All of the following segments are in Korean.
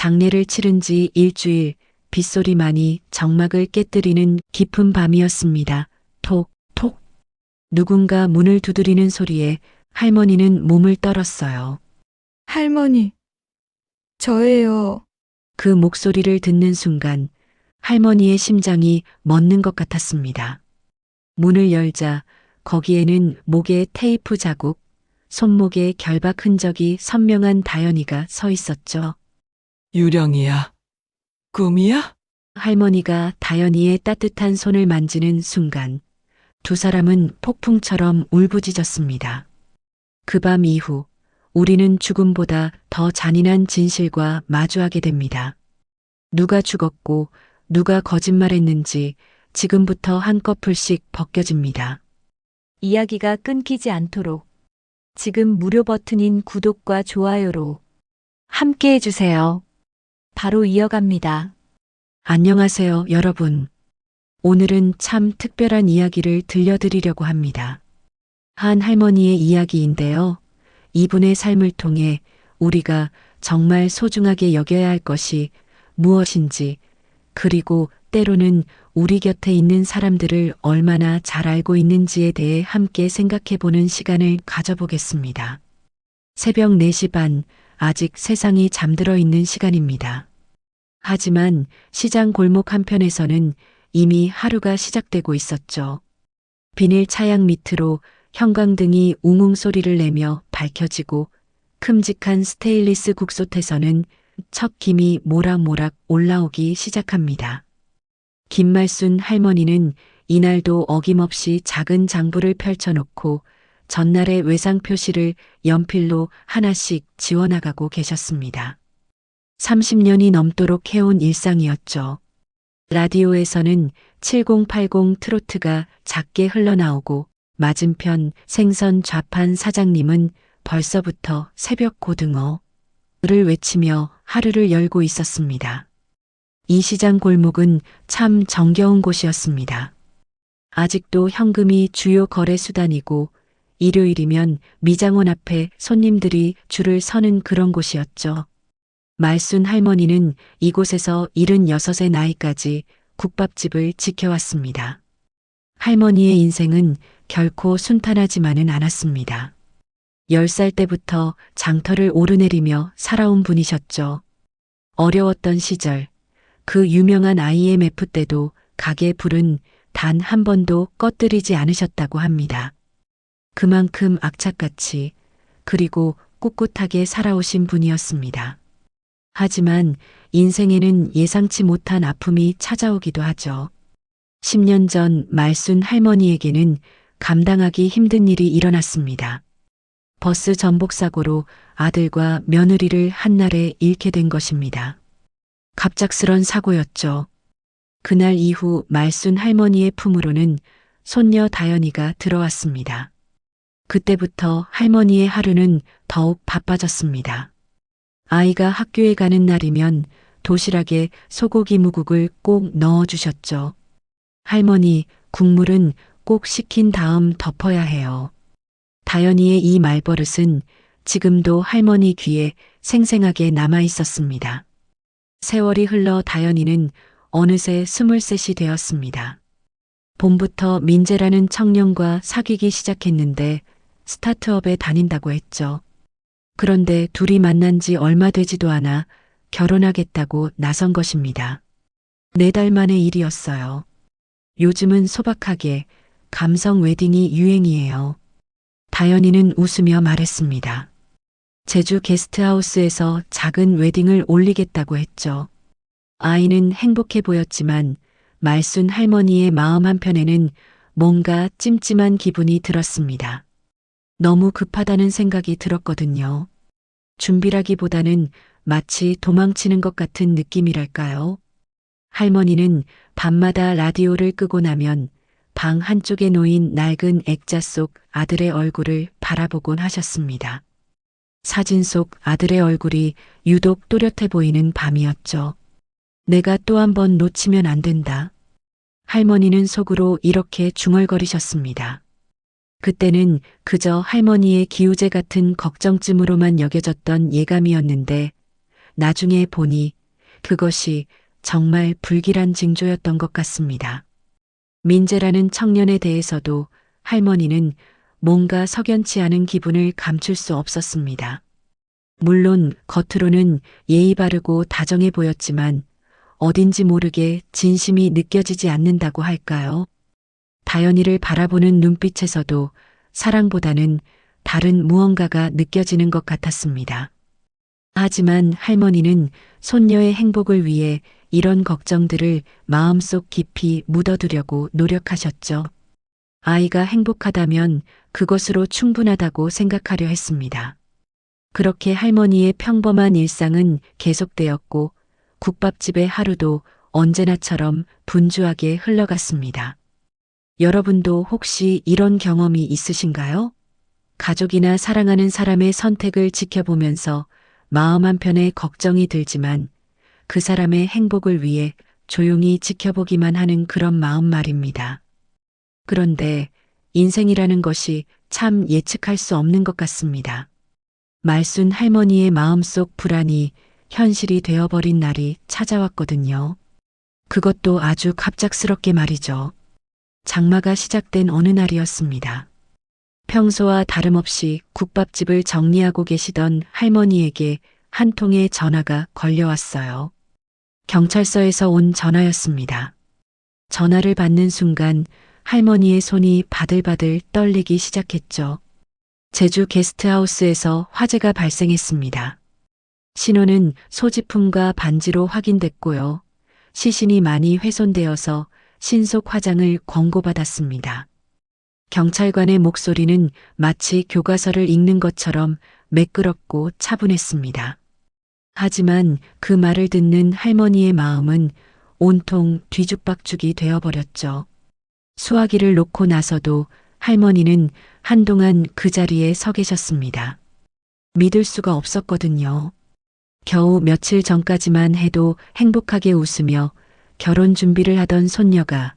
장례를 치른 지 일주일, 빗소리만이 정막을 깨뜨리는 깊은 밤이었습니다. 톡, 톡. 누군가 문을 두드리는 소리에 할머니는 몸을 떨었어요. 할머니, 저예요. 그 목소리를 듣는 순간 할머니의 심장이 멎는 것 같았습니다. 문을 열자 거기에는 목에 테이프 자국, 손목에 결박 흔적이 선명한 다연이가 서 있었죠. 유령이야? 꿈이야? 할머니가 다연이의 따뜻한 손을 만지는 순간 두 사람은 폭풍처럼 울부짖었습니다. 그 밤 이후 우리는 죽음보다 더 잔인한 진실과 마주하게 됩니다. 누가 죽었고 누가 거짓말했는지 지금부터 한꺼풀씩 벗겨집니다. 이야기가 끊기지 않도록 지금 무료 버튼인 구독과 좋아요로 함께 해주세요. 바로 이어갑니다. 안녕하세요, 여러분. 오늘은 참 특별한 이야기를 들려드리려고 합니다. 한 할머니의 이야기인데요. 이분의 삶을 통해 우리가 정말 소중하게 여겨야 할 것이 무엇인지, 그리고 때로는 우리 곁에 있는 사람들을 얼마나 잘 알고 있는지에 대해 함께 생각해 보는 시간을 가져보겠습니다. 새벽 4시 반, 아직 세상이 잠들어 있는 시간입니다. 하지만 시장 골목 한편에서는 이미 하루가 시작되고 있었죠. 비닐 차양 밑으로 형광등이 웅웅 소리를 내며 밝혀지고 큼직한 스테인리스 국솥에서는 첫 김이 모락모락 올라오기 시작합니다. 김말순 할머니는 이날도 어김없이 작은 장부를 펼쳐놓고 전날의 외상 표시를 연필로 하나씩 지워나가고 계셨습니다. 30년이 넘도록 해온 일상이었죠. 라디오에서는 7080 트로트가 작게 흘러나오고 맞은편 생선 좌판 사장님은 벌써부터 새벽 고등어를 외치며 하루를 열고 있었습니다. 이 시장 골목은 참 정겨운 곳이었습니다. 아직도 현금이 주요 거래 수단이고 일요일이면 미장원 앞에 손님들이 줄을 서는 그런 곳이었죠. 말순 할머니는 이곳에서 76의 나이까지 국밥집을 지켜왔습니다. 할머니의 인생은 결코 순탄하지만은 않았습니다. 10살 때부터 장터를 오르내리며 살아온 분이셨죠. 어려웠던 시절, 그 유명한 IMF 때도 가게 불은 단 한 번도 꺼뜨리지 않으셨다고 합니다. 그만큼 악착같이 그리고 꿋꿋하게 살아오신 분이었습니다. 하지만 인생에는 예상치 못한 아픔이 찾아오기도 하죠. 10년 전 말순 할머니에게는 감당하기 힘든 일이 일어났습니다. 버스 전복 사고로 아들과 며느리를 한날에 잃게 된 것입니다. 갑작스런 사고였죠. 그날 이후 말순 할머니의 품으로는 손녀 다연이가 들어왔습니다. 그때부터 할머니의 하루는 더욱 바빠졌습니다. 아이가 학교에 가는 날이면 도시락에 소고기 무국을 꼭 넣어주셨죠. 할머니, 국물은 꼭 식힌 다음 덮어야 해요. 다연이의 이 말버릇은 지금도 할머니 귀에 생생하게 남아 있었습니다. 세월이 흘러 다연이는 어느새 23이 되었습니다. 봄부터 민재라는 청년과 사귀기 시작했는데 스타트업에 다닌다고 했죠. 그런데 둘이 만난 지 얼마 되지도 않아 결혼하겠다고 나선 것입니다. 4달 만의 일이었어요. 요즘은 소박하게 감성 웨딩이 유행이에요. 다연이는 웃으며 말했습니다. 제주 게스트하우스에서 작은 웨딩을 올리겠다고 했죠. 아이는 행복해 보였지만 말순 할머니의 마음 한편에는 뭔가 찜찜한 기분이 들었습니다. 너무 급하다는 생각이 들었거든요. 준비라기보다는 마치 도망치는 것 같은 느낌이랄까요? 할머니는 밤마다 라디오를 끄고 나면 방 한쪽에 놓인 낡은 액자 속 아들의 얼굴을 바라보곤 하셨습니다. 사진 속 아들의 얼굴이 유독 또렷해 보이는 밤이었죠. 내가 또 한 번 놓치면 안 된다. 할머니는 속으로 이렇게 중얼거리셨습니다. 그때는 그저 할머니의 기우제 같은 걱정쯤으로만 여겨졌던 예감이었는데 나중에 보니 그것이 정말 불길한 징조였던 것 같습니다. 민재라는 청년에 대해서도 할머니는 뭔가 석연치 않은 기분을 감출 수 없었습니다. 물론 겉으로는 예의 바르고 다정해 보였지만 어딘지 모르게 진심이 느껴지지 않는다고 할까요? 다연이를 바라보는 눈빛에서도 사랑보다는 다른 무언가가 느껴지는 것 같았습니다. 하지만 할머니는 손녀의 행복을 위해 이런 걱정들을 마음속 깊이 묻어두려고 노력하셨죠. 아이가 행복하다면 그것으로 충분하다고 생각하려 했습니다. 그렇게 할머니의 평범한 일상은 계속되었고 국밥집의 하루도 언제나처럼 분주하게 흘러갔습니다. 여러분도 혹시 이런 경험이 있으신가요? 가족이나 사랑하는 사람의 선택을 지켜보면서 마음 한편에 걱정이 들지만 그 사람의 행복을 위해 조용히 지켜보기만 하는 그런 마음 말입니다. 그런데 인생이라는 것이 참 예측할 수 없는 것 같습니다. 말순 할머니의 마음속 불안이 현실이 되어버린 날이 찾아왔거든요. 그것도 아주 갑작스럽게 말이죠. 장마가 시작된 어느 날이었습니다. 평소와 다름없이 국밥집을 정리하고 계시던 할머니에게 한 통의 전화가 걸려왔어요. 경찰서에서 온 전화였습니다. 전화를 받는 순간 할머니의 손이 바들바들 떨리기 시작했죠. 제주 게스트하우스에서 화재가 발생했습니다. 신호는 소지품과 반지로 확인됐고요. 시신이 많이 훼손되어서 신속 화장을 권고받았습니다. 경찰관의 목소리는 마치 교과서를 읽는 것처럼 매끄럽고 차분했습니다. 하지만 그 말을 듣는 할머니의 마음은 온통 뒤죽박죽이 되어버렸죠. 수화기를 놓고 나서도 할머니는 한동안 그 자리에 서 계셨습니다. 믿을 수가 없었거든요. 겨우 며칠 전까지만 해도 행복하게 웃으며 결혼 준비를 하던 손녀가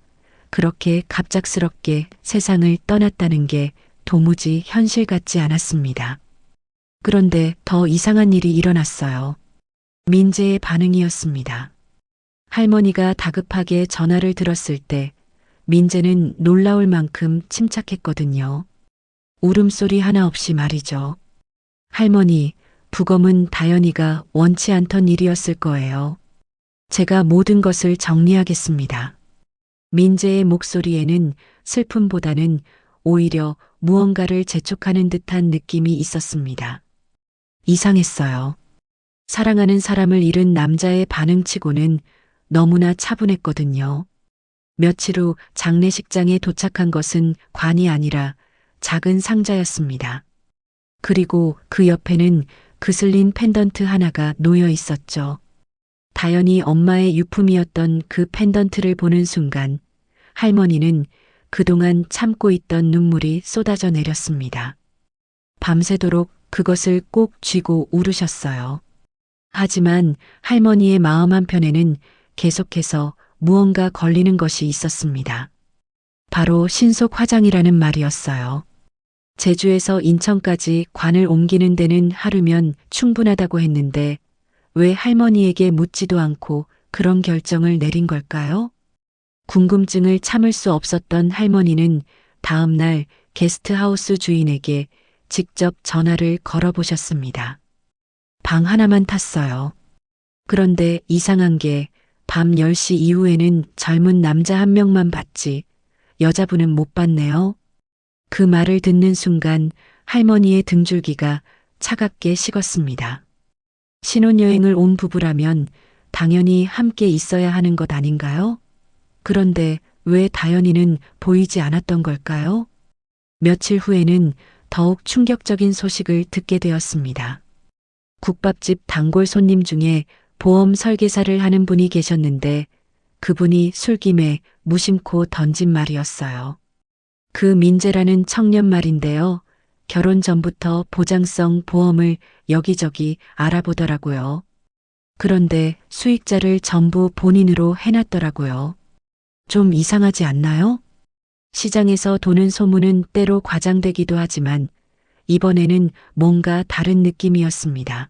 그렇게 갑작스럽게 세상을 떠났다는 게 도무지 현실 같지 않았습니다. 그런데 더 이상한 일이 일어났어요. 민재의 반응이었습니다. 할머니가 다급하게 전화를 들었을 때 민재는 놀라울 만큼 침착했거든요. 울음소리 하나 없이 말이죠. 할머니, 부검은 다연이가 원치 않던 일이었을 거예요. 제가 모든 것을 정리하겠습니다. 민재의 목소리에는 슬픔보다는 오히려 무언가를 재촉하는 듯한 느낌이 있었습니다. 이상했어요. 사랑하는 사람을 잃은 남자의 반응치고는 너무나 차분했거든요. 며칠 후 장례식장에 도착한 것은 관이 아니라 작은 상자였습니다. 그리고 그 옆에는 그슬린 펜던트 하나가 놓여 있었죠. 다연히 엄마의 유품이었던 그 펜던트를 보는 순간 할머니는 그동안 참고 있던 눈물이 쏟아져 내렸습니다. 밤새도록 그것을 꼭 쥐고 울으셨어요. 하지만 할머니의 마음 한편에는 계속해서 무언가 걸리는 것이 있었습니다. 바로 신속 화장이라는 말이었어요. 제주에서 인천까지 관을 옮기는 데는 하루면 충분하다고 했는데 왜 할머니에게 묻지도 않고 그런 결정을 내린 걸까요? 궁금증을 참을 수 없었던 할머니는 다음 날 게스트하우스 주인에게 직접 전화를 걸어보셨습니다. 방 하나만 탔어요. 그런데 이상한 게 밤 10시 이후에는 젊은 남자 한 명만 봤지 여자분은 못 봤네요. 그 말을 듣는 순간 할머니의 등줄기가 차갑게 식었습니다. 신혼여행을 온 부부라면 당연히 함께 있어야 하는 것 아닌가요? 그런데 왜 다연이는 보이지 않았던 걸까요? 며칠 후에는 더욱 충격적인 소식을 듣게 되었습니다. 국밥집 단골 손님 중에 보험 설계사를 하는 분이 계셨는데 그분이 술김에 무심코 던진 말이었어요. 그 민재라는 청년 말인데요. 결혼 전부터 보장성 보험을 여기저기 알아보더라고요. 그런데 수익자를 전부 본인으로 해놨더라고요. 좀 이상하지 않나요? 시장에서 도는 소문은 때로 과장되기도 하지만 이번에는 뭔가 다른 느낌이었습니다.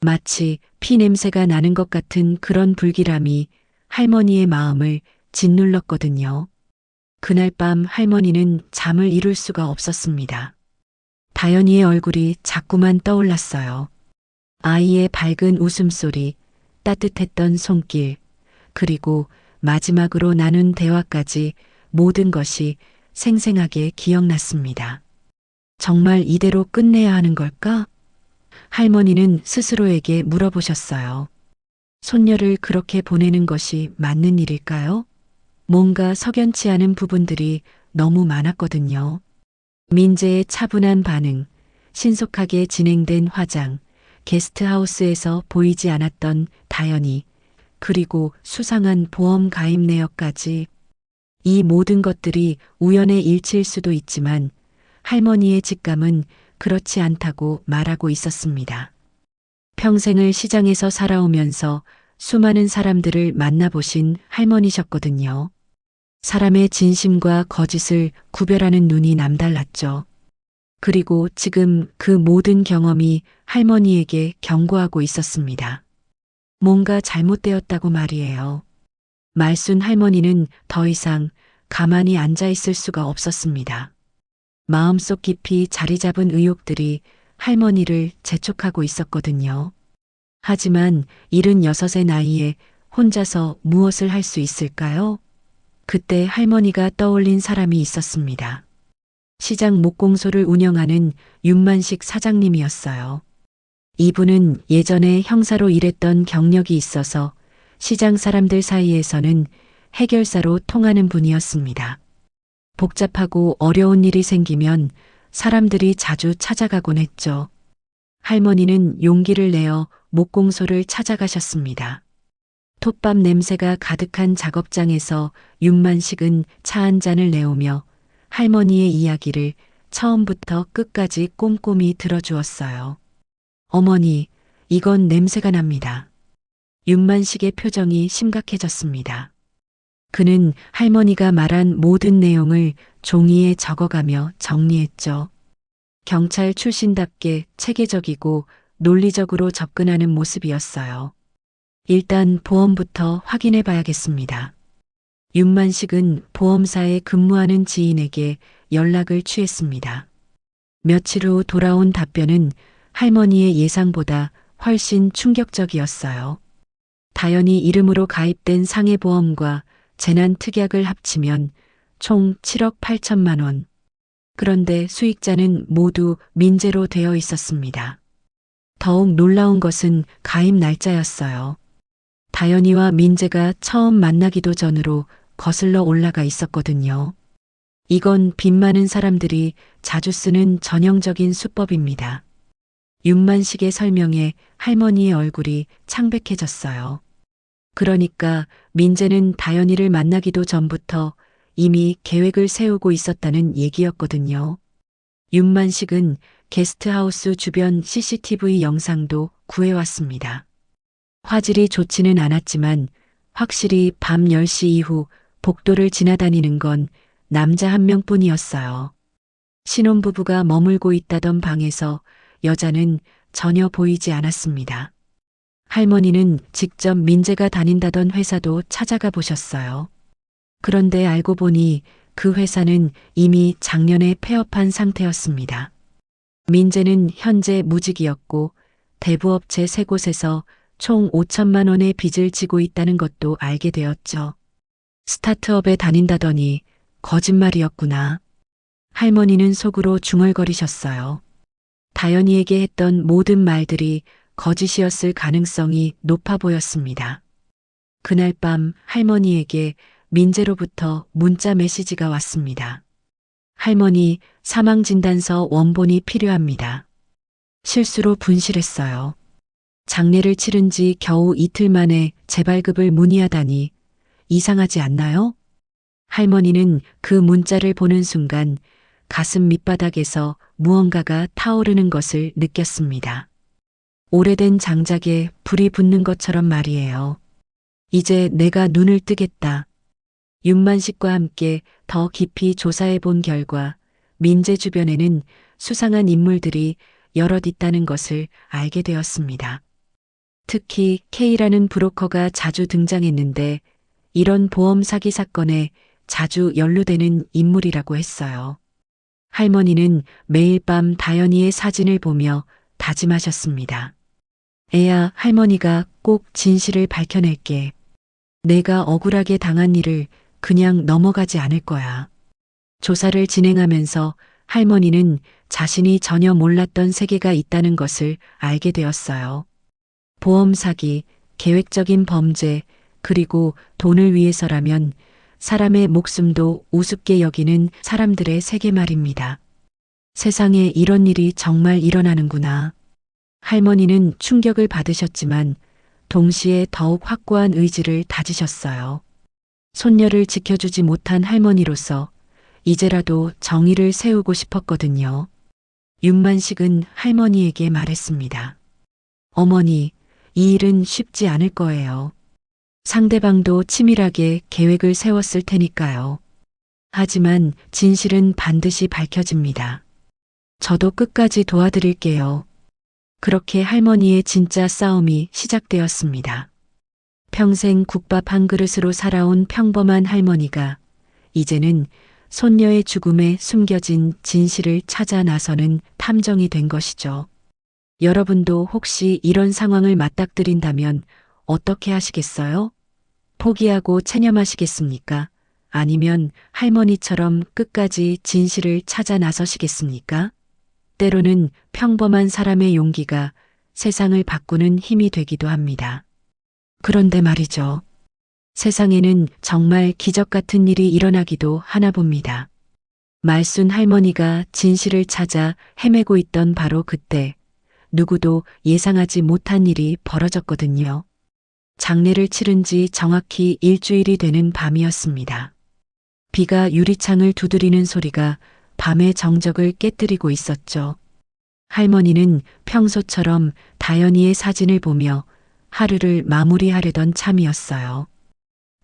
마치 피 냄새가 나는 것 같은 그런 불길함이 할머니의 마음을 짓눌렀거든요. 그날 밤 할머니는 잠을 이룰 수가 없었습니다. 다연이의 얼굴이 자꾸만 떠올랐어요. 아이의 밝은 웃음소리, 따뜻했던 손길, 그리고 마지막으로 나눈 대화까지 모든 것이 생생하게 기억났습니다. 정말 이대로 끝내야 하는 걸까? 할머니는 스스로에게 물어보셨어요. 손녀를 그렇게 보내는 것이 맞는 일일까요? 뭔가 석연치 않은 부분들이 너무 많았거든요. 민재의 차분한 반응, 신속하게 진행된 화장, 게스트하우스에서 보이지 않았던 다연이, 그리고 수상한 보험 가입 내역까지. 이 모든 것들이 우연의 일치일 수도 있지만 할머니의 직감은 그렇지 않다고 말하고 있었습니다. 평생을 시장에서 살아오면서 수많은 사람들을 만나보신 할머니셨거든요. 사람의 진심과 거짓을 구별하는 눈이 남달랐죠. 그리고 지금 그 모든 경험이 할머니에게 경고하고 있었습니다. 뭔가 잘못되었다고 말이에요. 말순 할머니는 더 이상 가만히 앉아 있을 수가 없었습니다. 마음속 깊이 자리 잡은 의혹들이 할머니를 재촉하고 있었거든요. 하지만 76의 나이에 혼자서 무엇을 할 수 있을까요? 그때 할머니가 떠올린 사람이 있었습니다. 시장 목공소를 운영하는 윤만식 사장님이었어요. 이분은 예전에 형사로 일했던 경력이 있어서 시장 사람들 사이에서는 해결사로 통하는 분이었습니다. 복잡하고 어려운 일이 생기면 사람들이 자주 찾아가곤 했죠. 할머니는 용기를 내어 목공소를 찾아가셨습니다. 톱밥 냄새가 가득한 작업장에서 윤만식은 차 한 잔을 내오며 할머니의 이야기를 처음부터 끝까지 꼼꼼히 들어주었어요. 어머니, 이건 냄새가 납니다. 윤만식의 표정이 심각해졌습니다. 그는 할머니가 말한 모든 내용을 종이에 적어가며 정리했죠. 경찰 출신답게 체계적이고 논리적으로 접근하는 모습이었어요. 일단 보험부터 확인해 봐야겠습니다. 윤만식은 보험사에 근무하는 지인에게 연락을 취했습니다. 며칠 후 돌아온 답변은 할머니의 예상보다 훨씬 충격적이었어요. 다연이 이름으로 가입된 상해보험과 재난특약을 합치면 총 7억 8천만 원. 그런데 수익자는 모두 민재로 되어 있었습니다. 더욱 놀라운 것은 가입 날짜였어요. 다연이와 민재가 처음 만나기도 전으로 거슬러 올라가 있었거든요. 이건 빚 많은 사람들이 자주 쓰는 전형적인 수법입니다. 윤만식의 설명에 할머니의 얼굴이 창백해졌어요. 그러니까 민재는 다연이를 만나기도 전부터 이미 계획을 세우고 있었다는 얘기였거든요. 윤만식은 게스트하우스 주변 CCTV 영상도 구해왔습니다. 화질이 좋지는 않았지만 확실히 밤 10시 이후 복도를 지나다니는 건 남자 한 명뿐이었어요. 신혼부부가 머물고 있다던 방에서 여자는 전혀 보이지 않았습니다. 할머니는 직접 민재가 다닌다던 회사도 찾아가 보셨어요. 그런데 알고 보니 그 회사는 이미 작년에 폐업한 상태였습니다. 민재는 현재 무직이었고 대부업체 3곳에서 총 5천만 원의 빚을 지고 있다는 것도 알게 되었죠. 스타트업에 다닌다더니 거짓말이었구나. 할머니는 속으로 중얼거리셨어요. 다연이에게 했던 모든 말들이 거짓이었을 가능성이 높아 보였습니다. 그날 밤 할머니에게 민재로부터 문자 메시지가 왔습니다. 할머니, 사망진단서 원본이 필요합니다. 실수로 분실했어요. 장례를 치른 지 겨우 이틀 만에 재발급을 문의하다니 이상하지 않나요? 할머니는 그 문자를 보는 순간 가슴 밑바닥에서 무언가가 타오르는 것을 느꼈습니다. 오래된 장작에 불이 붙는 것처럼 말이에요. 이제 내가 눈을 뜨겠다. 윤만식과 함께 더 깊이 조사해 본 결과 민재 주변에는 수상한 인물들이 여럿 있다는 것을 알게 되었습니다. 특히 K라는 브로커가 자주 등장했는데 이런 보험 사기 사건에 자주 연루되는 인물이라고 했어요. 할머니는 매일 밤 다연이의 사진을 보며 다짐하셨습니다. 애야, 할머니가 꼭 진실을 밝혀낼게. 내가 억울하게 당한 일을 그냥 넘어가지 않을 거야. 조사를 진행하면서 할머니는 자신이 전혀 몰랐던 세계가 있다는 것을 알게 되었어요. 보험 사기, 계획적인 범죄, 그리고 돈을 위해서라면 사람의 목숨도 우습게 여기는 사람들의 세계 말입니다. 세상에 이런 일이 정말 일어나는구나. 할머니는 충격을 받으셨지만 동시에 더욱 확고한 의지를 다지셨어요. 손녀를 지켜주지 못한 할머니로서 이제라도 정의를 세우고 싶었거든요. 윤만식은 할머니에게 말했습니다. 어머니, 이 일은 쉽지 않을 거예요. 상대방도 치밀하게 계획을 세웠을 테니까요. 하지만 진실은 반드시 밝혀집니다. 저도 끝까지 도와드릴게요. 그렇게 할머니의 진짜 싸움이 시작되었습니다. 평생 국밥 한 그릇으로 살아온 평범한 할머니가 이제는 손녀의 죽음에 숨겨진 진실을 찾아 나서는 탐정이 된 것이죠. 여러분도 혹시 이런 상황을 맞닥뜨린다면 어떻게 하시겠어요? 포기하고 체념하시겠습니까? 아니면 할머니처럼 끝까지 진실을 찾아 나서시겠습니까? 때로는 평범한 사람의 용기가 세상을 바꾸는 힘이 되기도 합니다. 그런데 말이죠. 세상에는 정말 기적 같은 일이 일어나기도 하나 봅니다. 말순 할머니가 진실을 찾아 헤매고 있던 바로 그때 누구도 예상하지 못한 일이 벌어졌거든요. 장례를 치른 지 정확히 일주일이 되는 밤이었습니다. 비가 유리창을 두드리는 소리가 밤의 정적을 깨뜨리고 있었죠. 할머니는 평소처럼 다연이의 사진을 보며 하루를 마무리하려던 참이었어요.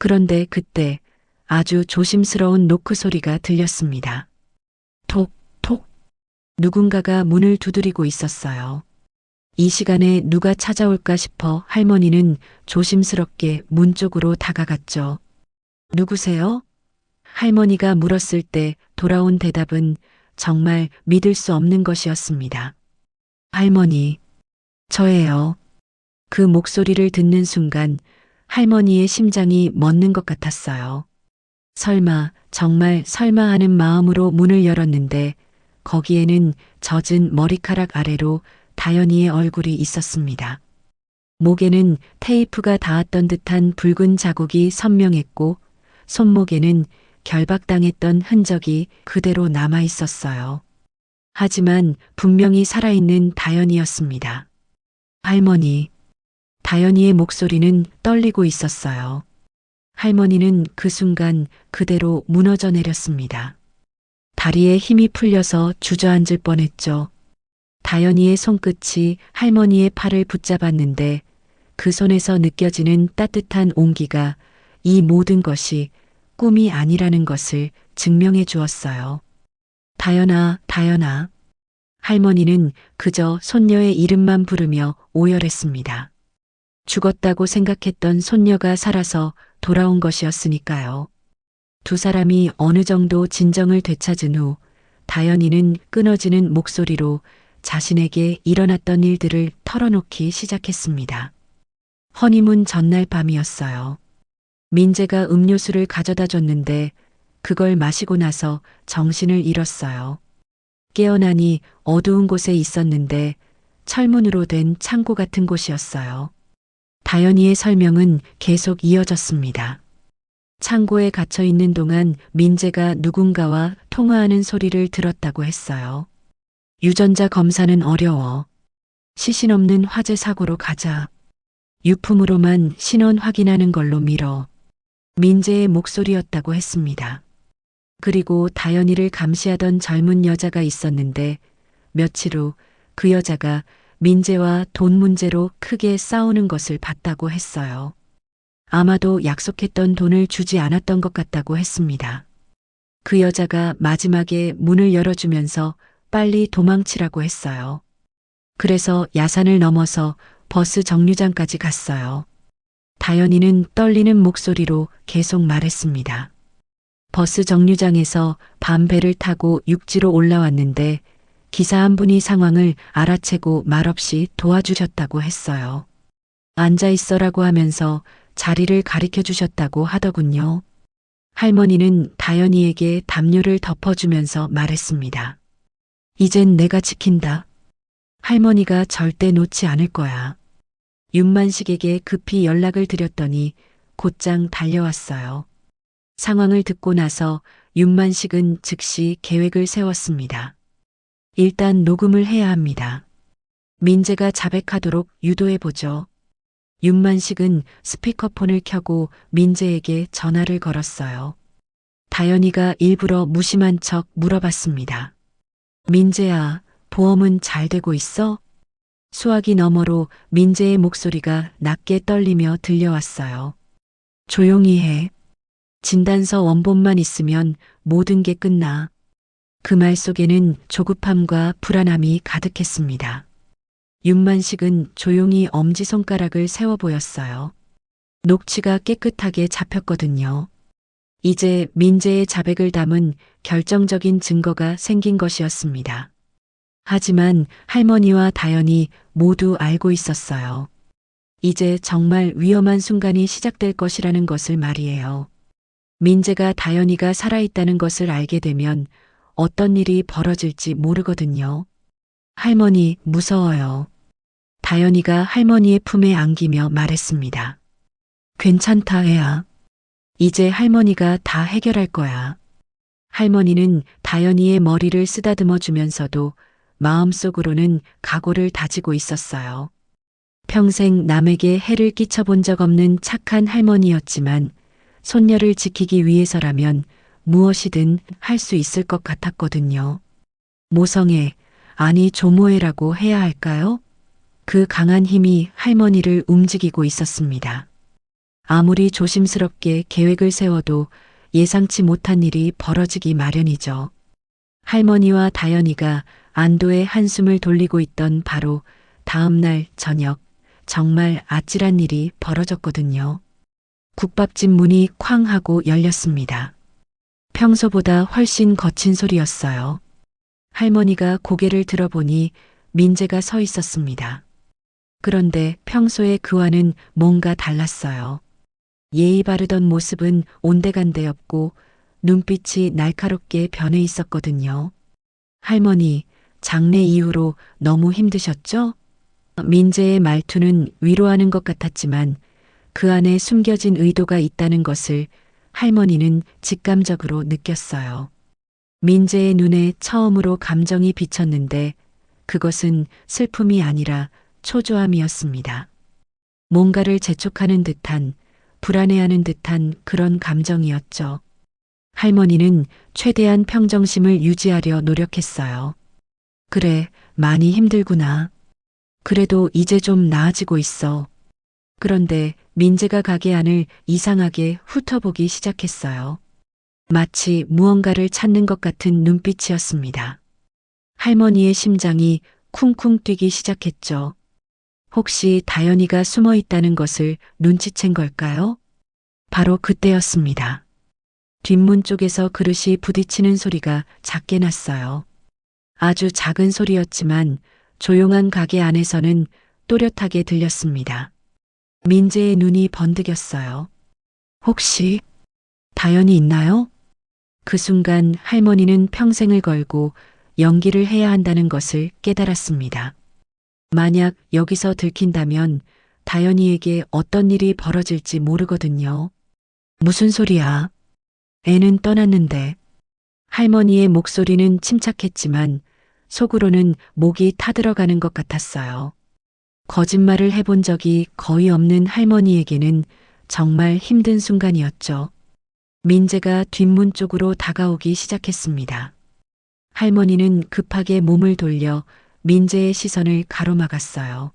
그런데 그때 아주 조심스러운 노크 소리가 들렸습니다. 톡, 톡. 누군가가 문을 두드리고 있었어요. 이 시간에 누가 찾아올까 싶어 할머니는 조심스럽게 문 쪽으로 다가갔죠. 누구세요? 할머니가 물었을 때 돌아온 대답은 정말 믿을 수 없는 것이었습니다. 할머니, 저예요. 그 목소리를 듣는 순간 할머니의 심장이 멎는 것 같았어요. 설마, 정말 설마 하는 마음으로 문을 열었는데 거기에는 젖은 머리카락 아래로 다연이의 얼굴이 있었습니다. 목에는 테이프가 닿았던 듯한 붉은 자국이 선명했고 손목에는 결박당했던 흔적이 그대로 남아 있었어요. 하지만 분명히 살아있는 다연이었습니다. 할머니. 다연이의 목소리는 떨리고 있었어요. 할머니는 그 순간 그대로 무너져 내렸습니다. 다리에 힘이 풀려서 주저앉을 뻔했죠. 다연이의 손끝이 할머니의 팔을 붙잡았는데 그 손에서 느껴지는 따뜻한 온기가 이 모든 것이 꿈이 아니라는 것을 증명해 주었어요. 다연아, 다연아. 할머니는 그저 손녀의 이름만 부르며 오열했습니다. 죽었다고 생각했던 손녀가 살아서 돌아온 것이었으니까요. 두 사람이 어느 정도 진정을 되찾은 후 다연이는 끊어지는 목소리로 자신에게 일어났던 일들을 털어놓기 시작했습니다. 허니문 전날 밤이었어요. 민재가 음료수를 가져다 줬는데 그걸 마시고 나서 정신을 잃었어요. 깨어나니 어두운 곳에 있었는데 철문으로 된 창고 같은 곳이었어요. 다연이의 설명은 계속 이어졌습니다. 창고에 갇혀 있는 동안 민재가 누군가와 통화하는 소리를 들었다고 했어요. 유전자 검사는 어려워. 시신 없는 화재 사고로 가자. 유품으로만 신원 확인하는 걸로 미뤄. 민재의 목소리였다고 했습니다. 그리고 다연이를 감시하던 젊은 여자가 있었는데 며칠 후 그 여자가 민재와 돈 문제로 크게 싸우는 것을 봤다고 했어요. 아마도 약속했던 돈을 주지 않았던 것 같다고 했습니다. 그 여자가 마지막에 문을 열어주면서 빨리 도망치라고 했어요. 그래서 야산을 넘어서 버스 정류장까지 갔어요. 다연이는 떨리는 목소리로 계속 말했습니다. 버스 정류장에서 밤배를 타고 육지로 올라왔는데 기사 한 분이 상황을 알아채고 말없이 도와주셨다고 했어요. 앉아 있어라고 하면서 자리를 가리켜 주셨다고 하더군요. 할머니는 다연이에게 담요를 덮어주면서 말했습니다. 이젠 내가 지킨다. 할머니가 절대 놓지 않을 거야. 윤만식에게 급히 연락을 드렸더니 곧장 달려왔어요. 상황을 듣고 나서 윤만식은 즉시 계획을 세웠습니다. 일단 녹음을 해야 합니다. 민재가 자백하도록 유도해보죠. 윤만식은 스피커폰을 켜고 민재에게 전화를 걸었어요. 다연이가 일부러 무심한 척 물어봤습니다. 민재야, 보험은 잘 되고 있어? 수화기 너머로 민재의 목소리가 낮게 떨리며 들려왔어요. 조용히 해. 진단서 원본만 있으면 모든 게 끝나. 그 말 속에는 조급함과 불안함이 가득했습니다. 윤만식은 조용히 엄지손가락을 세워 보였어요. 녹취가 깨끗하게 잡혔거든요. 이제 민재의 자백을 담은 결정적인 증거가 생긴 것이었습니다. 하지만 할머니와 다연이 모두 알고 있었어요. 이제 정말 위험한 순간이 시작될 것이라는 것을 말이에요. 민재가 다연이가 살아있다는 것을 알게 되면 어떤 일이 벌어질지 모르거든요. 할머니, 무서워요. 다연이가 할머니의 품에 안기며 말했습니다. 괜찮다, 애야. 이제 할머니가 다 해결할 거야. 할머니는 다연이의 머리를 쓰다듬어 주면서도 마음속으로는 각오를 다지고 있었어요. 평생 남에게 해를 끼쳐본 적 없는 착한 할머니였지만 손녀를 지키기 위해서라면 무엇이든 할 수 있을 것 같았거든요. 모성애, 아니 조모애라고 해야 할까요? 그 강한 힘이 할머니를 움직이고 있었습니다. 아무리 조심스럽게 계획을 세워도 예상치 못한 일이 벌어지기 마련이죠. 할머니와 다연이가 안도의 한숨을 돌리고 있던 바로 다음 날 저녁, 정말 아찔한 일이 벌어졌거든요. 국밥집 문이 쾅 하고 열렸습니다. 평소보다 훨씬 거친 소리였어요. 할머니가 고개를 들어보니 민재가 서 있었습니다. 그런데 평소의 그와는 뭔가 달랐어요. 예의 바르던 모습은 온데간데 없고 눈빛이 날카롭게 변해 있었거든요. 할머니, 장례 이후로 너무 힘드셨죠? 민재의 말투는 위로하는 것 같았지만 그 안에 숨겨진 의도가 있다는 것을 할머니는 직감적으로 느꼈어요. 민재의 눈에 처음으로 감정이 비쳤는데 그것은 슬픔이 아니라 초조함이었습니다. 뭔가를 재촉하는 듯한, 불안해하는 듯한 그런 감정이었죠. 할머니는 최대한 평정심을 유지하려 노력했어요. 그래, 많이 힘들구나. 그래도 이제 좀 나아지고 있어. 그런데 민재가 가게 안을 이상하게 훑어보기 시작했어요. 마치 무언가를 찾는 것 같은 눈빛이었습니다. 할머니의 심장이 쿵쿵 뛰기 시작했죠. 혹시 다연이가 숨어 있다는 것을 눈치챈 걸까요? 바로 그때였습니다. 뒷문 쪽에서 그릇이 부딪히는 소리가 작게 났어요. 아주 작은 소리였지만 조용한 가게 안에서는 또렷하게 들렸습니다. 민재의 눈이 번득였어요. 혹시 다연이 있나요? 그 순간 할머니는 평생을 걸고 연기를 해야 한다는 것을 깨달았습니다. 만약 여기서 들킨다면 다연이에게 어떤 일이 벌어질지 모르거든요. 무슨 소리야? 애는 떠났는데. 할머니의 목소리는 침착했지만 속으로는 목이 타들어가는 것 같았어요. 거짓말을 해본 적이 거의 없는 할머니에게는 정말 힘든 순간이었죠. 민재가 뒷문 쪽으로 다가오기 시작했습니다. 할머니는 급하게 몸을 돌려 민재의 시선을 가로막았어요.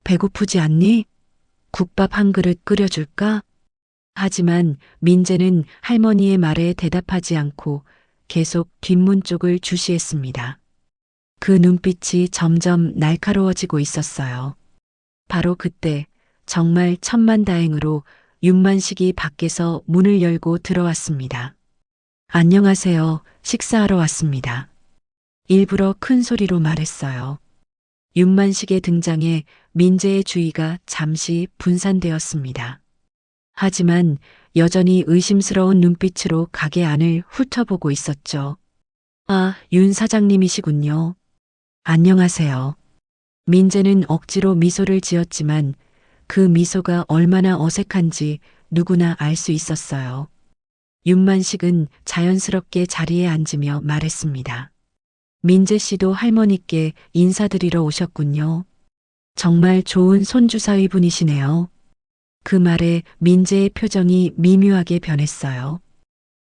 배고프지 않니? 국밥 한 그릇 끓여줄까? 하지만 민재는 할머니의 말에 대답하지 않고 계속 뒷문 쪽을 주시했습니다. 그 눈빛이 점점 날카로워지고 있었어요. 바로 그때 정말 천만다행으로 윤만식이 밖에서 문을 열고 들어왔습니다. 안녕하세요. 식사하러 왔습니다. 일부러 큰 소리로 말했어요. 윤만식의 등장에 민재의 주의가 잠시 분산되었습니다. 하지만 여전히 의심스러운 눈빛으로 가게 안을 훑어보고 있었죠. 아, 윤 사장님이시군요. 안녕하세요. 민재는 억지로 미소를 지었지만 그 미소가 얼마나 어색한지 누구나 알 수 있었어요. 윤만식은 자연스럽게 자리에 앉으며 말했습니다. 민재 씨도 할머니께 인사드리러 오셨군요. 정말 좋은 손주사위 분이시네요. 그 말에 민재의 표정이 미묘하게 변했어요.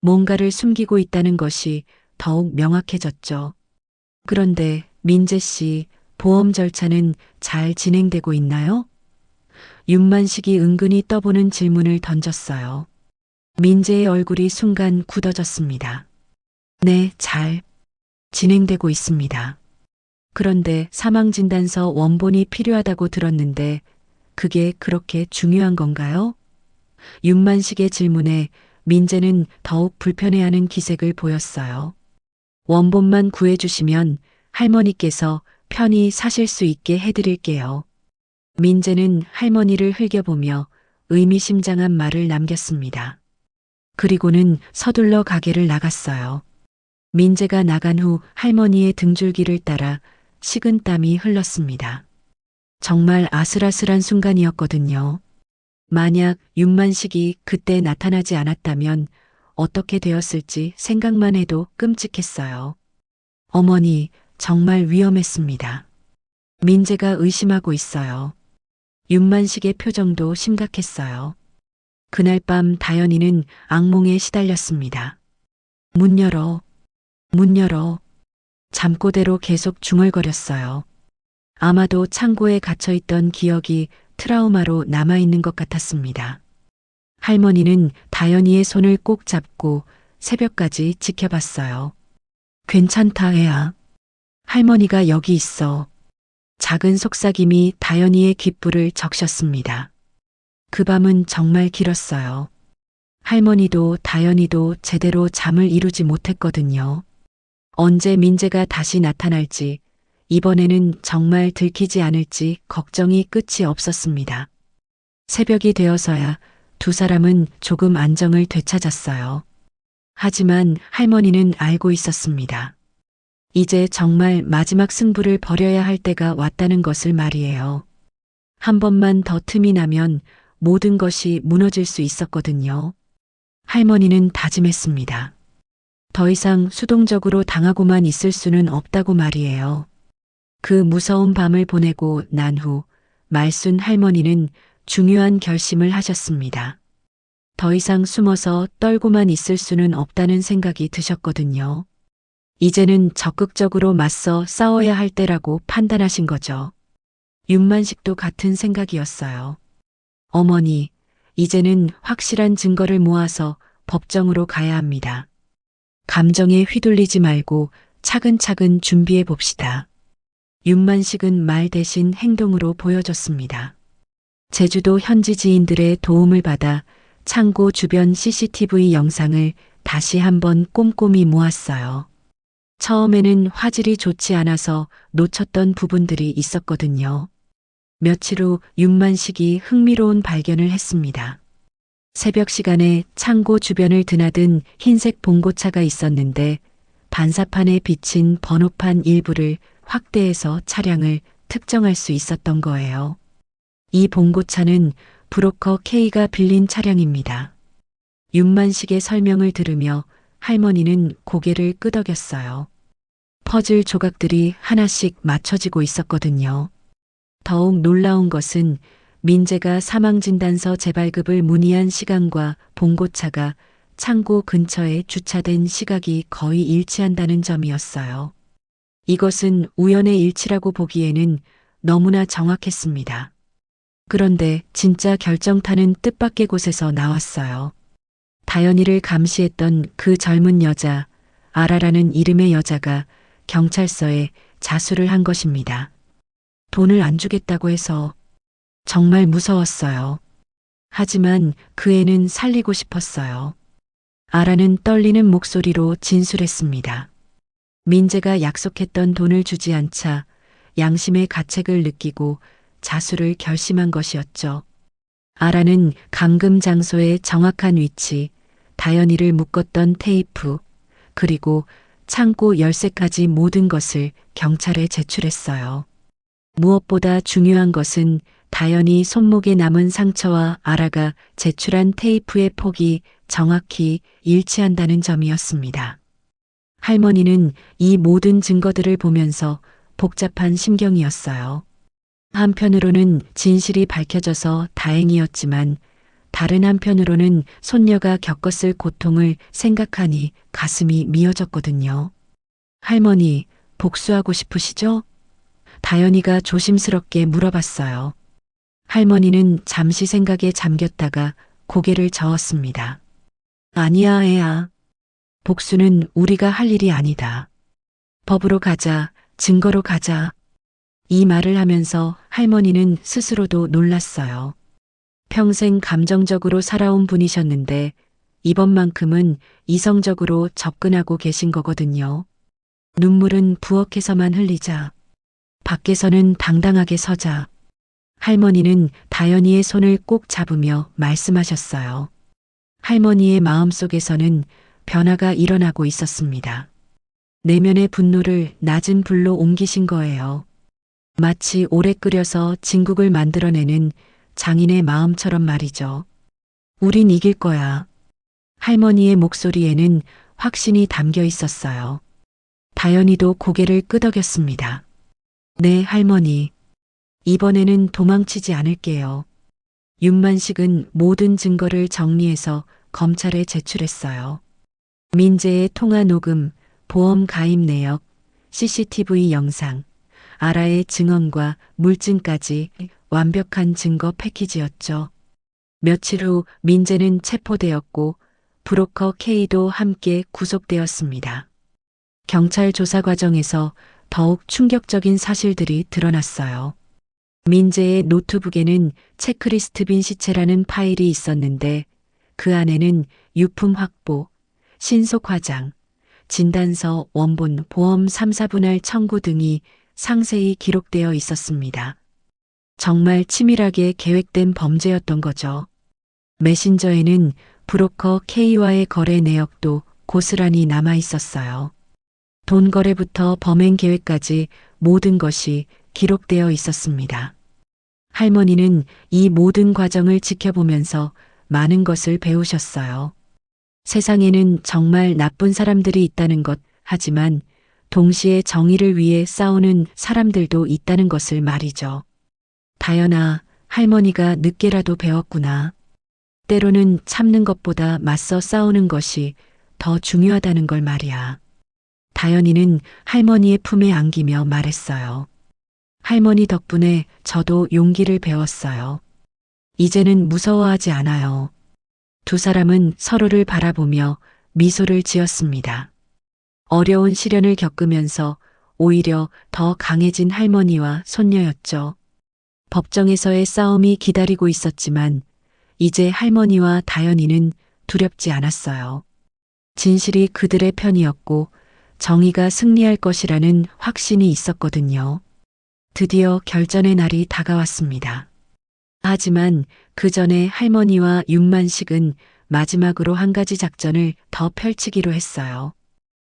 뭔가를 숨기고 있다는 것이 더욱 명확해졌죠. 그런데 민재 씨, 보험 절차는 잘 진행되고 있나요? 윤만식이 은근히 떠보는 질문을 던졌어요. 민재의 얼굴이 순간 굳어졌습니다. 네, 잘 진행되고 있습니다. 그런데 사망진단서 원본이 필요하다고 들었는데 그게 그렇게 중요한 건가요? 윤만식의 질문에 민재는 더욱 불편해하는 기색을 보였어요. 원본만 구해주시면 할머니께서 편히 사실 수 있게 해드릴게요. 민재는 할머니를 흘겨보며 의미심장한 말을 남겼습니다. 그리고는 서둘러 가게를 나갔어요. 민재가 나간 후 할머니의 등줄기를 따라 식은땀이 흘렀습니다. 정말 아슬아슬한 순간이었거든요. 만약 윤만식이 그때 나타나지 않았다면 어떻게 되었을지 생각만 해도 끔찍했어요. 어머니, 정말 위험했습니다. 민재가 의심하고 있어요. 윤만식의 표정도 심각했어요. 그날 밤 다연이는 악몽에 시달렸습니다. 문 열어, 문 열어. 잠꼬대로 계속 중얼거렸어요. 아마도 창고에 갇혀있던 기억이 트라우마로 남아있는 것 같았습니다. 할머니는 다연이의 손을 꼭 잡고 새벽까지 지켜봤어요. 괜찮다, 애야. 할머니가 여기 있어. 작은 속삭임이 다연이의 귓불을 적셨습니다. 그 밤은 정말 길었어요. 할머니도 다연이도 제대로 잠을 이루지 못했거든요. 언제 민재가 다시 나타날지, 이번에는 정말 들키지 않을지 걱정이 끝이 없었습니다. 새벽이 되어서야 두 사람은 조금 안정을 되찾았어요. 하지만 할머니는 알고 있었습니다. 이제 정말 마지막 승부를 벌여야 할 때가 왔다는 것을 말이에요. 한 번만 더 틈이 나면 모든 것이 무너질 수 있었거든요. 할머니는 다짐했습니다. 더 이상 수동적으로 당하고만 있을 수는 없다고 말이에요. 그 무서운 밤을 보내고 난 후 말순 할머니는 중요한 결심을 하셨습니다. 더 이상 숨어서 떨고만 있을 수는 없다는 생각이 드셨거든요. 이제는 적극적으로 맞서 싸워야 할 때라고 판단하신 거죠. 윤만식도 같은 생각이었어요. 어머니, 이제는 확실한 증거를 모아서 법정으로 가야 합니다. 감정에 휘둘리지 말고 차근차근 준비해 봅시다. 윤만식은 말 대신 행동으로 보여줬습니다. 제주도 현지 지인들의 도움을 받아 창고 주변 CCTV 영상을 다시 한번 꼼꼼히 모았어요. 처음에는 화질이 좋지 않아서 놓쳤던 부분들이 있었거든요. 며칠 후 윤만식이 흥미로운 발견을 했습니다. 새벽 시간에 창고 주변을 드나든 흰색 봉고차가 있었는데 반사판에 비친 번호판 일부를 확대해서 차량을 특정할 수 있었던 거예요. 이 봉고차는 브로커 K가 빌린 차량입니다. 윤만식의 설명을 들으며 할머니는 고개를 끄덕였어요. 퍼즐 조각들이 하나씩 맞춰지고 있었거든요. 더욱 놀라운 것은 민재가 사망진단서 재발급을 문의한 시간과 봉고차가 창고 근처에 주차된 시각이 거의 일치한다는 점이었어요. 이것은 우연의 일치라고 보기에는 너무나 정확했습니다. 그런데 진짜 결정타는 뜻밖의 곳에서 나왔어요. 다연이를 감시했던 그 젊은 여자, 아라라는 이름의 여자가 경찰서에 자수를 한 것입니다. 돈을 안 주겠다고 해서 정말 무서웠어요. 하지만 그 애는 살리고 싶었어요. 아라는 떨리는 목소리로 진술했습니다. 민재가 약속했던 돈을 주지 않자 양심의 가책을 느끼고 자수를 결심한 것이었죠. 아라는 감금 장소의 정확한 위치, 다연이를 묶었던 테이프, 그리고 창고 열쇠까지 모든 것을 경찰에 제출했어요. 무엇보다 중요한 것은 다연이 손목에 남은 상처와 아라가 제출한 테이프의 폭이 정확히 일치한다는 점이었습니다. 할머니는 이 모든 증거들을 보면서 복잡한 심경이었어요. 한편으로는 진실이 밝혀져서 다행이었지만 다른 한편으로는 손녀가 겪었을 고통을 생각하니 가슴이 미어졌거든요. 할머니, 복수하고 싶으시죠? 다연이가 조심스럽게 물어봤어요. 할머니는 잠시 생각에 잠겼다가 고개를 저었습니다. 아니야, 애야. 복수는 우리가 할 일이 아니다. 법으로 가자, 증거로 가자. 이 말을 하면서 할머니는 스스로도 놀랐어요. 평생 감정적으로 살아온 분이셨는데 이번만큼은 이성적으로 접근하고 계신 거거든요. 눈물은 부엌에서만 흘리자. 밖에서는 당당하게 서자. 할머니는 다연이의 손을 꼭 잡으며 말씀하셨어요. 할머니의 마음속에서는 변화가 일어나고 있었습니다. 내면의 분노를 낮은 불로 옮기신 거예요. 마치 오래 끓여서 진국을 만들어내는 장인의 마음처럼 말이죠. 우린 이길 거야. 할머니의 목소리에는 확신이 담겨 있었어요. 다연이도 고개를 끄덕였습니다. 네, 할머니. 이번에는 도망치지 않을게요. 윤만식은 모든 증거를 정리해서 검찰에 제출했어요. 민재의 통화 녹음, 보험 가입 내역, CCTV 영상, 아라의 증언과 물증까지 완벽한 증거 패키지였죠. 며칠 후 민재는 체포되었고 브로커 K도 함께 구속되었습니다. 경찰 조사 과정에서 더욱 충격적인 사실들이 드러났어요. 민재의 노트북에는 체크리스트 빈 시체라는 파일이 있었는데 그 안에는 유품 확보, 신속 화장, 진단서, 원본, 보험 3, 4분할 청구 등이 상세히 기록되어 있었습니다. 정말 치밀하게 계획된 범죄였던 거죠. 메신저에는 브로커 K와의 거래 내역도 고스란히 남아 있었어요. 돈 거래부터 범행 계획까지 모든 것이 기록되어 있었습니다. 할머니는 이 모든 과정을 지켜보면서 많은 것을 배우셨어요. 세상에는 정말 나쁜 사람들이 있다는 것, 하지만 동시에 정의를 위해 싸우는 사람들도 있다는 것을 말이죠. 다연아, 할머니가 늦게라도 배웠구나. 때로는 참는 것보다 맞서 싸우는 것이 더 중요하다는 걸 말이야. 다연이는 할머니의 품에 안기며 말했어요. 할머니 덕분에 저도 용기를 배웠어요. 이제는 무서워하지 않아요. 두 사람은 서로를 바라보며 미소를 지었습니다. 어려운 시련을 겪으면서 오히려 더 강해진 할머니와 손녀였죠. 법정에서의 싸움이 기다리고 있었지만 이제 할머니와 다연이는 두렵지 않았어요. 진실이 그들의 편이었고 정의가 승리할 것이라는 확신이 있었거든요. 드디어 결전의 날이 다가왔습니다. 하지만 그 전에 할머니와 윤만식은 마지막으로 한 가지 작전을 더 펼치기로 했어요.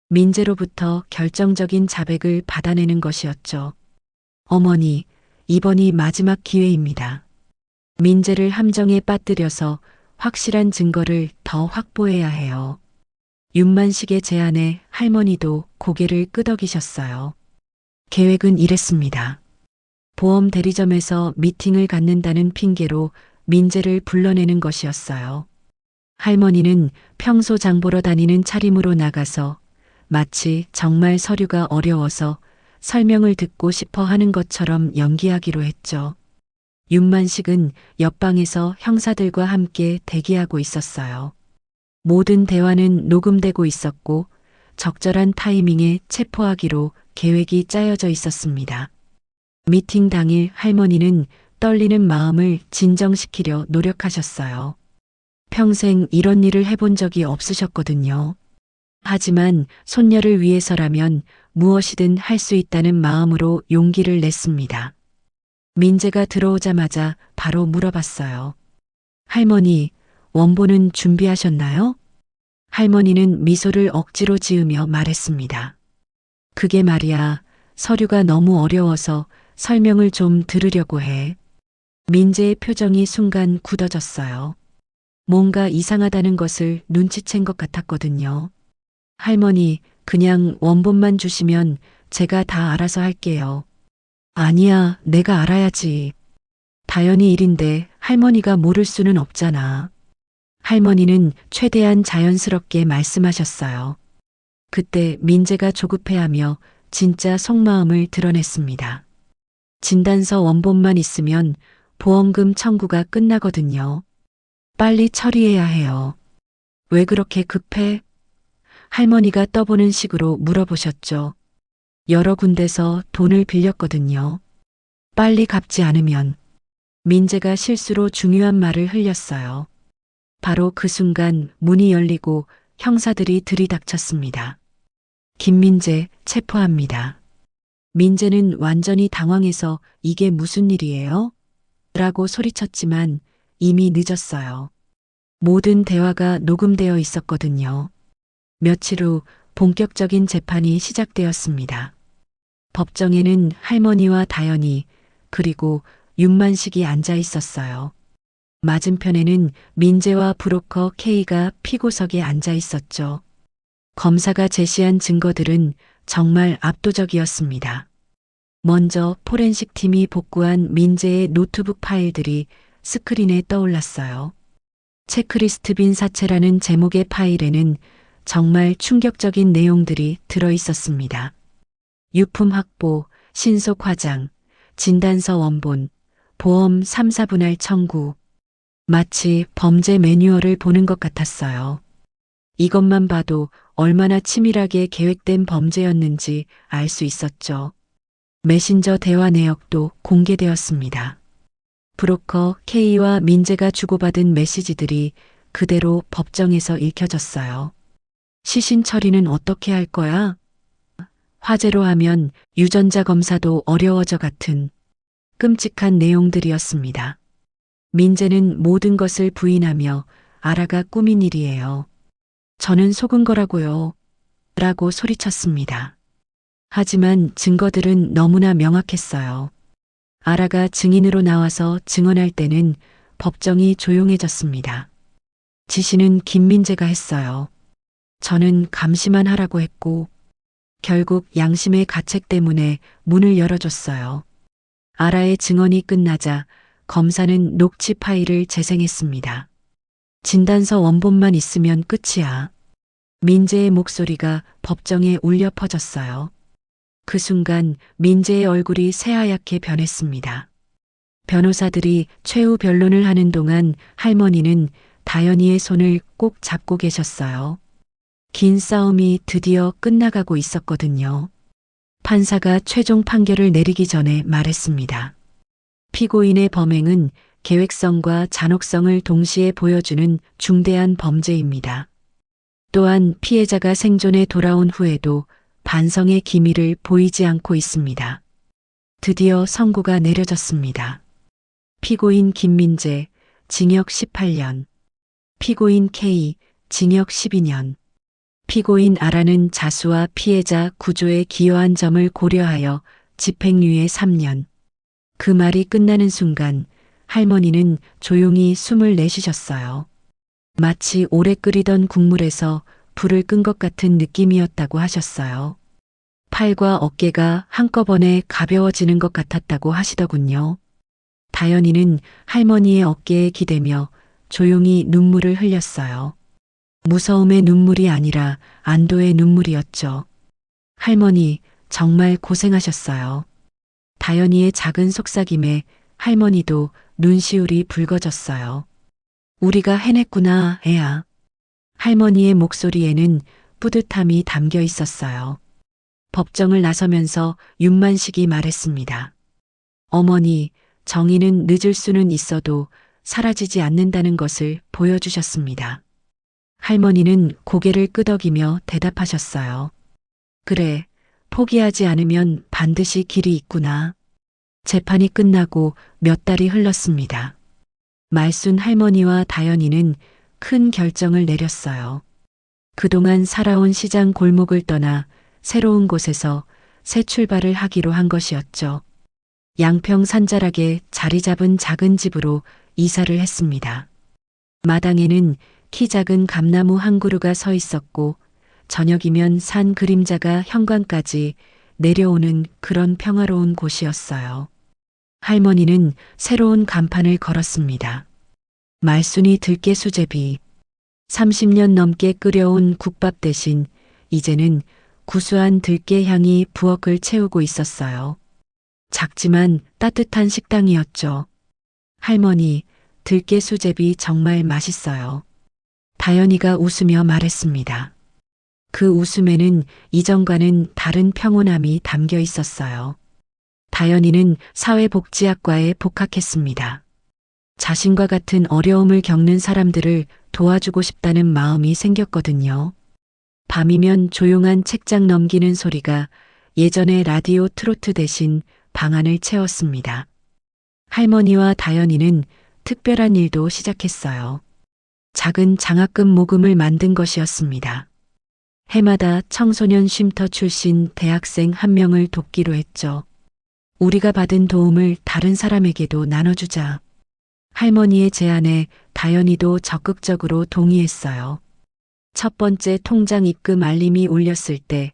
민재로부터 결정적인 자백을 받아내는 것이었죠. 어머니, 이번이 마지막 기회입니다. 민재를 함정에 빠뜨려서 확실한 증거를 더 확보해야 해요. 윤만식의 제안에 할머니도 고개를 끄덕이셨어요. 계획은 이랬습니다. 보험 대리점에서 미팅을 갖는다는 핑계로 민재를 불러내는 것이었어요. 할머니는 평소 장 보러 다니는 차림으로 나가서 마치 정말 서류가 어려워서 설명을 듣고 싶어 하는 것처럼 연기하기로 했죠. 윤만식은 옆방에서 형사들과 함께 대기하고 있었어요. 모든 대화는 녹음되고 있었고 적절한 타이밍에 체포하기로 계획이 짜여져 있었습니다. 미팅 당일 할머니는 떨리는 마음을 진정시키려 노력하셨어요. 평생 이런 일을 해본 적이 없으셨거든요. 하지만 손녀를 위해서라면 무엇이든 할 수 있다는 마음으로 용기를 냈습니다. 민재가 들어오자마자 바로 물어봤어요. 할머니, 원본은 준비하셨나요? 할머니는 미소를 억지로 지으며 말했습니다. 그게 말이야, 서류가 너무 어려워서 설명을 좀 들으려고 해. 민재의 표정이 순간 굳어졌어요. 뭔가 이상하다는 것을 눈치챈 것 같았거든요. 할머니, 그냥 원본만 주시면 제가 다 알아서 할게요. 아니야, 내가 알아야지. 다연이 일인데 할머니가 모를 수는 없잖아. 할머니는 최대한 자연스럽게 말씀하셨어요. 그때 민재가 조급해하며 진짜 속마음을 드러냈습니다. 진단서 원본만 있으면 보험금 청구가 끝나거든요. 빨리 처리해야 해요. 왜 그렇게 급해? 할머니가 떠보는 식으로 물어보셨죠. 여러 군데서 돈을 빌렸거든요. 빨리 갚지 않으면. 민재가 실수로 중요한 말을 흘렸어요. 바로 그 순간 문이 열리고 형사들이 들이닥쳤습니다. 김민재 체포합니다. 민재는 완전히 당황해서 이게 무슨 일이에요? 라고 소리쳤지만 이미 늦었어요. 모든 대화가 녹음되어 있었거든요. 며칠 후 본격적인 재판이 시작되었습니다. 법정에는 할머니와 다연이 그리고 윤만식이 앉아 있었어요. 맞은편에는 민재와 브로커 K가 피고석에 앉아 있었죠. 검사가 제시한 증거들은 정말 압도적이었습니다. 먼저 포렌식 팀이 복구한 민재의 노트북 파일들이 스크린에 떠올랐어요. 체크리스트 빈 사체라는 제목의 파일에는 정말 충격적인 내용들이 들어 있었습니다. 유품 확보, 신속 화장, 진단서 원본, 보험 3, 4분할 청구. 마치 범죄 매뉴얼을 보는 것 같았어요. 이것만 봐도 얼마나 치밀하게 계획된 범죄였는지 알 수 있었죠. 메신저 대화 내역도 공개되었습니다. 브로커 K와 민재가 주고받은 메시지들이 그대로 법정에서 읽혀졌어요. 시신 처리는 어떻게 할 거야? 화제로 하면 유전자 검사도 어려워져 같은 끔찍한 내용들이었습니다. 민재는 모든 것을 부인하며 아라가 꾸민 일이에요. 저는 속은 거라고요. 라고 소리쳤습니다. 하지만 증거들은 너무나 명확했어요. 아라가 증인으로 나와서 증언할 때는 법정이 조용해졌습니다. 지시는 김민재가 했어요. 저는 감시만 하라고 했고 결국 양심의 가책 때문에 문을 열어줬어요. 아라의 증언이 끝나자 검사는 녹취 파일을 재생했습니다. 진단서 원본만 있으면 끝이야. 민재의 목소리가 법정에 울려 퍼졌어요. 그 순간 민재의 얼굴이 새하얗게 변했습니다. 변호사들이 최후 변론을 하는 동안 할머니는 다연이의 손을 꼭 잡고 계셨어요. 긴 싸움이 드디어 끝나가고 있었거든요. 판사가 최종 판결을 내리기 전에 말했습니다. 피고인의 범행은 계획성과 잔혹성을 동시에 보여주는 중대한 범죄입니다. 또한 피해자가 생존에 돌아온 후에도 반성의 기미를 보이지 않고 있습니다. 드디어 선고가 내려졌습니다. 피고인 김민재, 징역 18년. 피고인 K, 징역 12년. 피고인 아라는 자수와 피해자 구조에 기여한 점을 고려하여 집행유예 3년. 그 말이 끝나는 순간 할머니는 조용히 숨을 내쉬셨어요. 마치 오래 끓이던 국물에서 불을 끈 것 같은 느낌이었다고 하셨어요. 팔과 어깨가 한꺼번에 가벼워지는 것 같았다고 하시더군요. 다연이는 할머니의 어깨에 기대며 조용히 눈물을 흘렸어요. 무서움의 눈물이 아니라 안도의 눈물이었죠. 할머니, 정말 고생하셨어요. 다연이의 작은 속삭임에 할머니도 눈시울이 붉어졌어요. 우리가 해냈구나, 애야. 할머니의 목소리에는 뿌듯함이 담겨 있었어요. 법정을 나서면서 윤만식이 말했습니다. 어머니, 정의는 늦을 수는 있어도 사라지지 않는다는 것을 보여주셨습니다. 할머니는 고개를 끄덕이며 대답하셨어요. 그래, 포기하지 않으면 반드시 길이 있구나. 재판이 끝나고 몇 달이 흘렀습니다. 말순 할머니와 다연이는 큰 결정을 내렸어요. 그동안 살아온 시장 골목을 떠나 새로운 곳에서 새 출발을 하기로 한 것이었죠. 양평 산자락에 자리 잡은 작은 집으로 이사를 했습니다. 마당에는 키 작은 감나무 한 그루가 서 있었고 저녁이면 산 그림자가 현관까지 내려오는 그런 평화로운 곳이었어요. 할머니는 새로운 간판을 걸었습니다. 말순이 들깨 수제비. 30년 넘게 끓여온 국밥 대신 이제는 구수한 들깨 향이 부엌을 채우고 있었어요. 작지만 따뜻한 식당이었죠. 할머니, 들깨 수제비 정말 맛있어요. 다연이가 웃으며 말했습니다. 그 웃음에는 이전과는 다른 평온함이 담겨 있었어요. 다연이는 사회복지학과에 복학했습니다. 자신과 같은 어려움을 겪는 사람들을 도와주고 싶다는 마음이 생겼거든요. 밤이면 조용한 책장 넘기는 소리가 예전의 라디오 트로트 대신 방 안을 채웠습니다. 할머니와 다연이는 특별한 일도 시작했어요. 작은 장학금 모금을 만든 것이었습니다. 해마다 청소년 쉼터 출신 대학생 한 명을 돕기로 했죠. 우리가 받은 도움을 다른 사람에게도 나눠주자. 할머니의 제안에 다연이도 적극적으로 동의했어요. 첫 번째 통장 입금 알림이 울렸을 때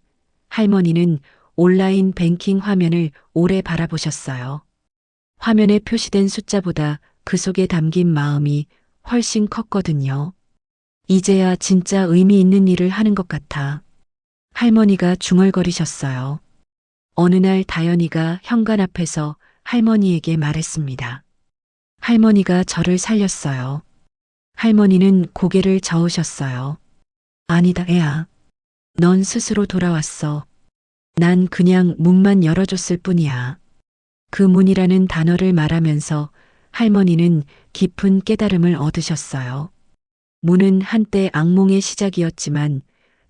할머니는 온라인 뱅킹 화면을 오래 바라보셨어요. 화면에 표시된 숫자보다 그 속에 담긴 마음이 훨씬 컸거든요. 이제야 진짜 의미 있는 일을 하는 것 같아. 할머니가 중얼거리셨어요. 어느 날 다연이가 현관 앞에서 할머니에게 말했습니다. 할머니가 저를 살렸어요. 할머니는 고개를 저으셨어요. 아니다, 애야. 넌 스스로 돌아왔어. 난 그냥 문만 열어줬을 뿐이야. 그 문이라는 단어를 말하면서 할머니는 깊은 깨달음을 얻으셨어요. 문은 한때 악몽의 시작이었지만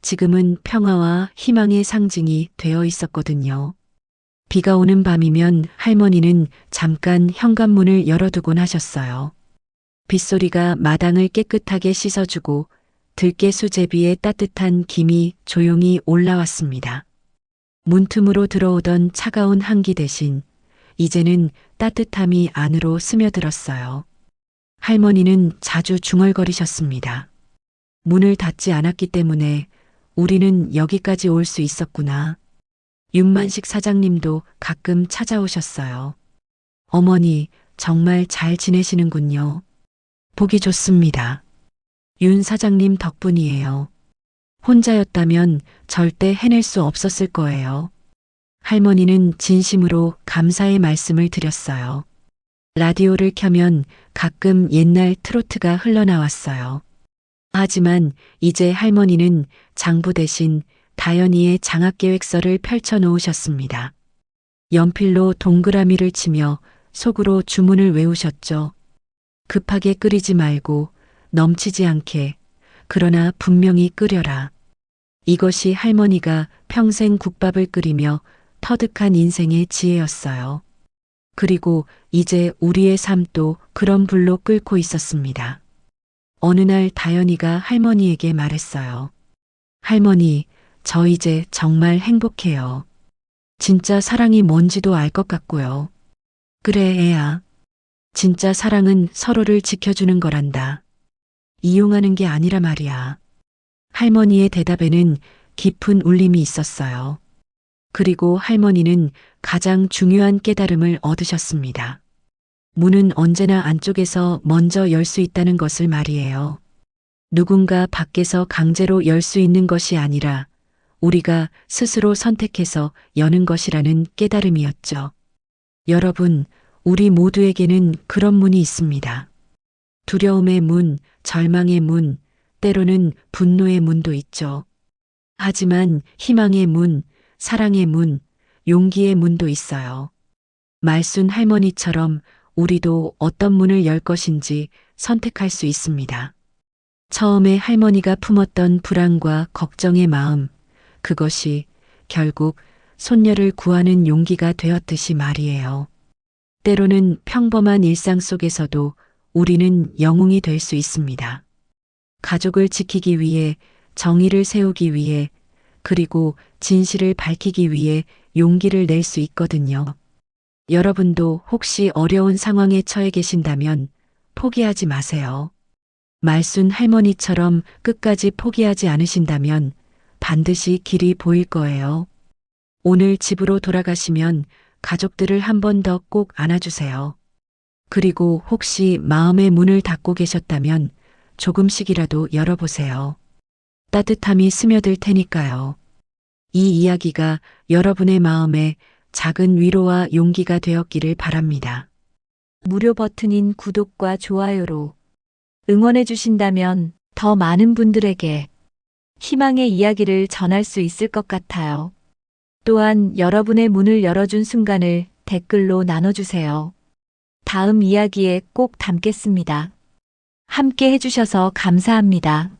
지금은 평화와 희망의 상징이 되어 있었거든요. 비가 오는 밤이면 할머니는 잠깐 현관문을 열어두곤 하셨어요. 빗소리가 마당을 깨끗하게 씻어주고 들깨 수제비의 따뜻한 김이 조용히 올라왔습니다. 문틈으로 들어오던 차가운 한기 대신 이제는 따뜻함이 안으로 스며들었어요. 할머니는 자주 중얼거리셨습니다. 문을 닫지 않았기 때문에 우리는 여기까지 올 수 있었구나. 윤만식 사장님도 가끔 찾아오셨어요. 어머니, 정말 잘 지내시는군요. 보기 좋습니다. 윤 사장님 덕분이에요. 혼자였다면 절대 해낼 수 없었을 거예요. 할머니는 진심으로 감사의 말씀을 드렸어요. 라디오를 켜면 가끔 옛날 트로트가 흘러나왔어요. 하지만 이제 할머니는 장부 대신 다연이의 장학계획서를 펼쳐 놓으셨습니다. 연필로 동그라미를 치며 속으로 주문을 외우셨죠. 급하게 끓이지 말고 넘치지 않게, 그러나 분명히 끓여라. 이것이 할머니가 평생 국밥을 끓이며 터득한 인생의 지혜였어요. 그리고 이제 우리의 삶도 그런 불로 끓고 있었습니다. 어느 날 다연이가 할머니에게 말했어요. 할머니, 저 이제 정말 행복해요. 진짜 사랑이 뭔지도 알 것 같고요. 그래, 애야. 진짜 사랑은 서로를 지켜주는 거란다. 이용하는 게 아니라 말이야. 할머니의 대답에는 깊은 울림이 있었어요. 그리고 할머니는 가장 중요한 깨달음을 얻으셨습니다. 문은 언제나 안쪽에서 먼저 열 수 있다는 것을 말이에요. 누군가 밖에서 강제로 열 수 있는 것이 아니라 우리가 스스로 선택해서 여는 것이라는 깨달음이었죠. 여러분, 우리 모두에게는 그런 문이 있습니다. 두려움의 문, 절망의 문, 때로는 분노의 문도 있죠. 하지만 희망의 문, 사랑의 문, 용기의 문도 있어요. 말순 할머니처럼 우리도 어떤 문을 열 것인지 선택할 수 있습니다. 처음에 할머니가 품었던 불안과 걱정의 마음, 그것이 결국 손녀를 구하는 용기가 되었듯이 말이에요. 때로는 평범한 일상 속에서도 우리는 영웅이 될 수 있습니다. 가족을 지키기 위해, 정의를 세우기 위해, 그리고 진실을 밝히기 위해 용기를 낼 수 있거든요. 여러분도 혹시 어려운 상황에 처해 계신다면 포기하지 마세요. 말순 할머니처럼 끝까지 포기하지 않으신다면 반드시 길이 보일 거예요. 오늘 집으로 돌아가시면 가족들을 한 번 더 꼭 안아주세요. 그리고 혹시 마음의 문을 닫고 계셨다면 조금씩이라도 열어보세요. 따뜻함이 스며들 테니까요. 이 이야기가 여러분의 마음에 작은 위로와 용기가 되었기를 바랍니다. 무료 버튼인 구독과 좋아요로 응원해 주신다면 더 많은 분들에게 희망의 이야기를 전할 수 있을 것 같아요. 또한 여러분의 문을 열어준 순간을 댓글로 나눠주세요. 다음 이야기에 꼭 담겠습니다. 함께 해주셔서 감사합니다.